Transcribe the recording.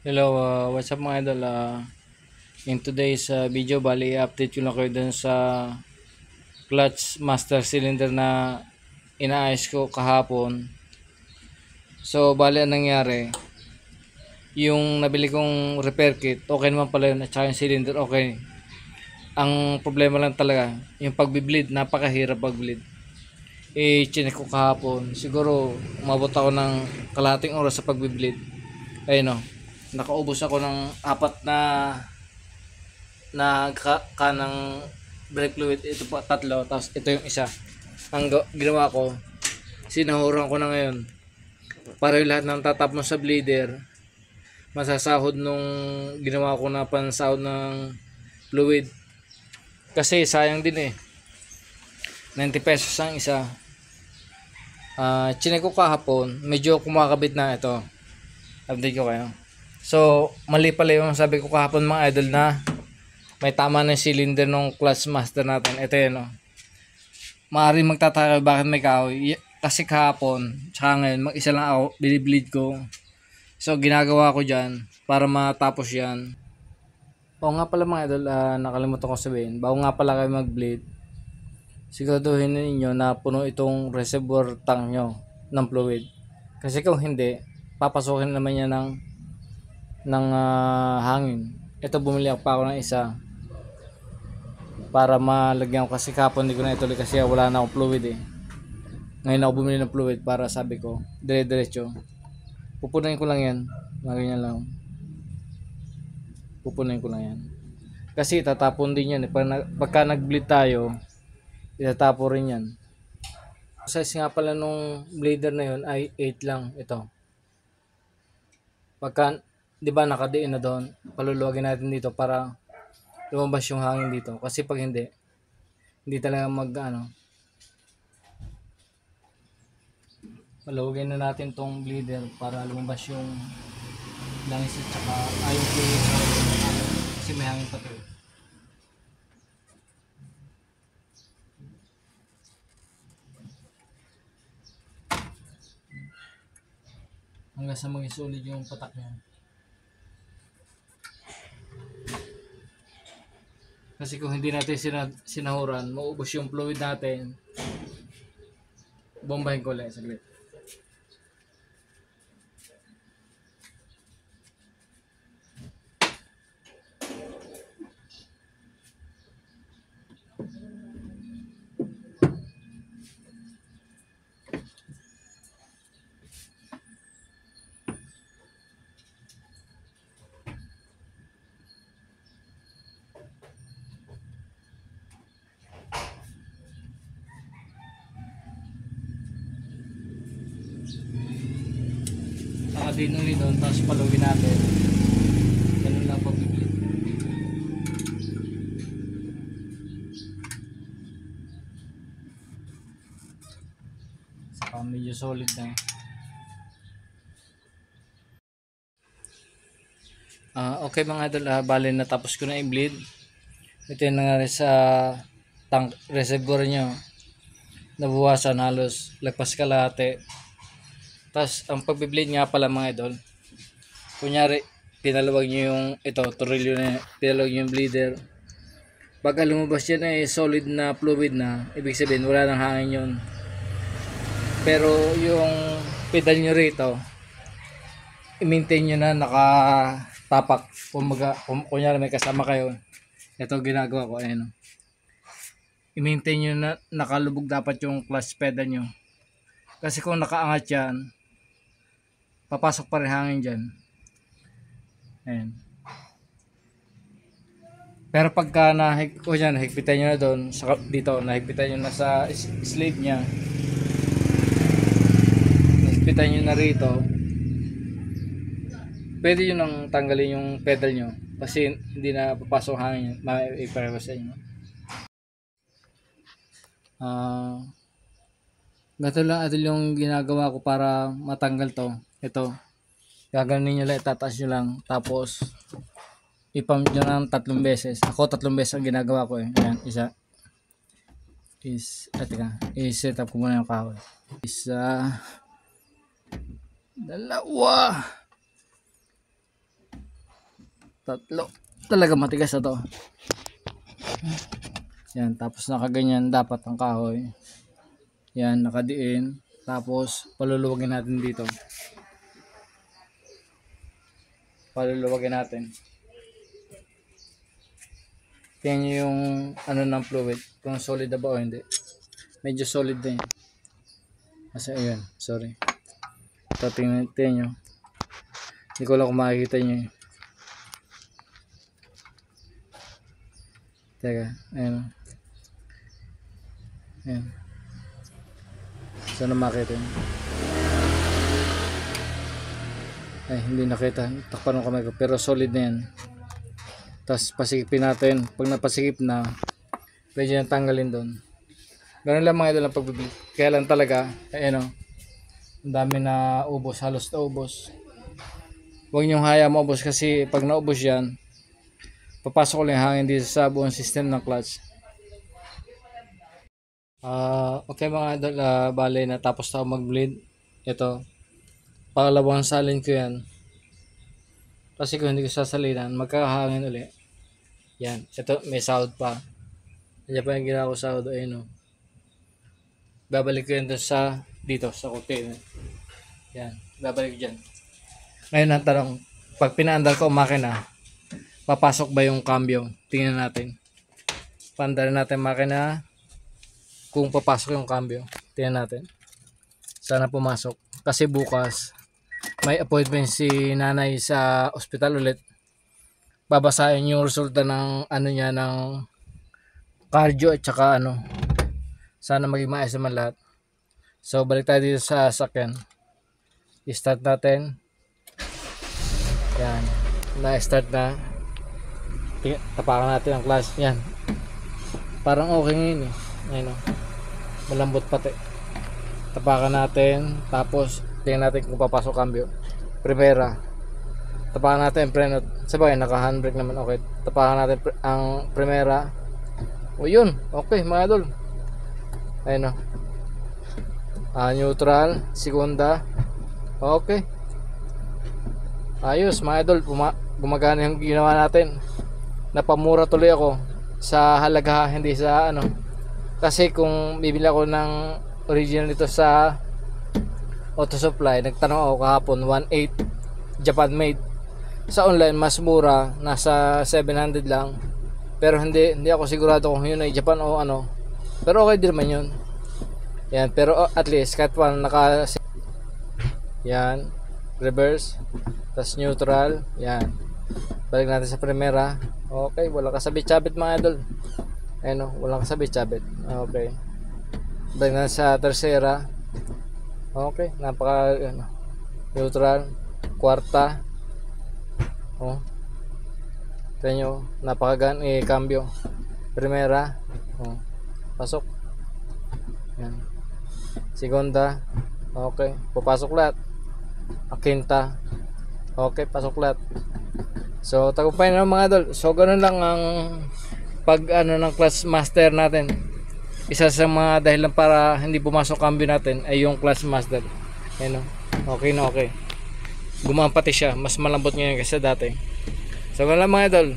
Hello, what's up mga idol? In today's video, bali update ko lang kayo dun sa clutch master cylinder na inaayos ko kahapon. So, bali ang nangyari, yung nabili kong repair kit, okay naman pala yun at saka yung cylinder, okay. Ang problema lang talaga, yung pagbi-bleed, napakahirap pag-bleed. Chinek ko kahapon, siguro umabot ako ng kalahating oras sa pagbi-bleed. Ayun o, nakaubos ako ng apat na kanang brake fluid. Ito po tatlo, tapos ito yung isa. Ang ginawa ko, sinahuran ko na ngayon para yung lahat ng tatap mo sa bleeder masasahod nung ginawa ko na pansahod ng fluid, kasi sayang din 90 pesos ang isa. Chinek ko kahapon, medyo kumakabit na. Ito, update ko kayo. So mali pala yung sabi ko kahapon mga idol, na may tama na yung cylinder ng clutch master natin. Ito yun Maaaring magtataka bakit may kahoy. Kasi kahapon, tsaka ngayon, mag-isa lang ako, binibleed ko. So, ginagawa ko dyan para matapos yan. O nga pala mga idol, nakalimutan ko sabihin. Bago nga pala kayo mag-bleed, siguraduhin ninyo na puno itong reservoir tank nyo ng fluid. Kasi kung hindi, papasukin naman yan ng hangin. Ito, bumili pa ako ng isa para malagyan ko, kasi kahapon hindi ko na ituloy kasi wala na akong fluid Ngayon ako bumili ng fluid para, sabi ko, dire-diretso. Pupunayin ko lang yan. Mga ganyan lang. Pupunayin ko lang yan. Kasi tatapon din yan. Pagka nag-bleed tayo, itatapon rin yan. Size nga pala nung blader na yun ay 8 lang. Ito. Pagka, di ba nakadiin na doon, paluluwagin natin dito para lumabas yung hangin dito. Kasi pag hindi talaga paluwagin na natin tong bleeder para lumabas yung langis at saka yung fluid kasi may hangin pa to. Hanggang sa maging solid yung patak niya. Kasi kung hindi natin sinahuran, maubos yung fluid natin. Bombahin ko ulit saglit. Nakadinuli doon, tapos paluwin natin. Ganun lang pag-bleed. Saka medyo solid na. Okay mga idol, bali natapos ko na i-bleed. Ito yung nangyari sa tank reservoir nyo. Nabuwasan halos lagpas kalahati. Tapos ang pagbe-bleed nga pala mga idol, kunyari pinalawag nyo yung turilyo na pinalawag nyo yung bleeder. Pagka lumabas yan ay solid na fluid na, ibig sabihin wala nang hangin yun. Pero yung pedal nyo rito, i-maintain nyo na nakatapak. Kunyari may kasama kayo, ito ginagawa ko, i-maintain nyo na nakalubog dapat yung clutch pedal nyo. Kasi kung nakaangat yan, papasok pa rin hangin dyan. Ayan. Pero pagka nahigpitan nyo na doon, dito, nahigpitan nyo na sa slave nya, nahigpitan nyo na rito, pwede nyo nang tanggalin yung pedal nyo kasi hindi na papasok hangin, maiparewas sa inyo. Gato lang ito yung ginagawa ko para matanggal to. Ito, gaganin nyo lang, itataas nyo lang, tapos ipump nyo ng 3 beses. Ako 3 beses ang ginagawa ko Ayan, isa. I-set up ko muna yung kahoy. Isa. Dalawa. tatlo. Talaga matigas na to. Yan, tapos nakaganyan dapat ang kahoy. Yan, nakadiin. Tapos paluluwagin natin dito. Paluluwagin natin. Tingnan nyo yung ano ng fluid, kung solid na ba o hindi. Medyo solid na yun. Kasi ayun, sorry. Ito, tingnan nyo. Hindi ko lang kung makikita nyo eh. Teka, ayun. Ayun. Sana makita nyo. Ay, hindi nakita. Takpan ng kamay ko. Pero solid na yan. Tapos pasikipin natin. Pag napasikip na, pwede nang tanggalin doon. Ganun lang mga idol ang pagbibili. Kaya lang talaga, ayun o. Ang dami na ubos. Halos na ubos. Huwag niyong haya maubos kasi pag naubos yan, papasok ulit yung hangin dito sa buong system ng clutch. Okay mga idol, bale natapos na ako mag-bleed. Ito, pangalawang salin ko yan. Kasi kung hindi ko sasalinan, magkakahangin ulit. Yan, ito may sahod pa. Nandiyan pa yung ginawa ko sahod, ayun o. Babalik ko yan sa dito, sa container. Yan, babalik ko dyan. Ngayon ang tanong, pag pinaandar ko ang makina, papasok ba yung cambio? Tingnan natin. Paandarin natin makina kung papasok yung cambio. Tingnan natin. Sana pumasok. Kasi bukas, may appointment si nanay sa ospital ulit. Babasahin yung resulta ng ano niya, ng cardio at saka ano. Sana maging maayos naman lahat. So balik tayo dito sa sakyan. I-start natin. Yan. Na-start na. Tapakan natin ang clutch. Yan. Parang okay ngayon eh. Ayun o. Malambot pati. Tapakan natin. Tapos tingnan natin kung papasok cambio. Primera. Tapakan natin ang preno. Sabagay naka handbrake naman, okay. Tapakan natin ang primera. O yun. Okay mga idol. Ayun o. Neutral. Segunda. Okay. Ayos mga idol, gumagana yung ginawa natin. Napamura tuloy ako sa halaga, hindi sa ano. Kasi kung bibili ako ng original nito sa Auto Supply, nagtanong ako kahapon, 1.8 Japan made. Sa online mas mura, nasa 700 lang. Pero hindi ako sigurado kung yun ay Japan o ano. Pero okay din naman yun. Yan, pero at least kahit pa naka yan, reverse. Tas neutral, yan. Balik natin sa primera. Okay, wala kasabit-sabit mga idol. Ayun o, wala kasabit-sabit. Okay. Balik natin sa tercera. Okay, napaka ano, neutral. Kwarta. Oh. Tignan nyo, napakagaan cambio. Primera. Oh. Pasok. Yan. Segunda. Okay, papasok lahat. Quinta. Okay, pasok lahat. So, tagumpay na mga idol. So, ganun lang ang pag ano ng clutch master natin. Isa sa mga dahilan para hindi pumasok cambio natin ay yung clutch master. Ayun o. Okay na okay. Gumapati siya. Mas malambot ngayon kaysa dati. So, ganun lang mga idol.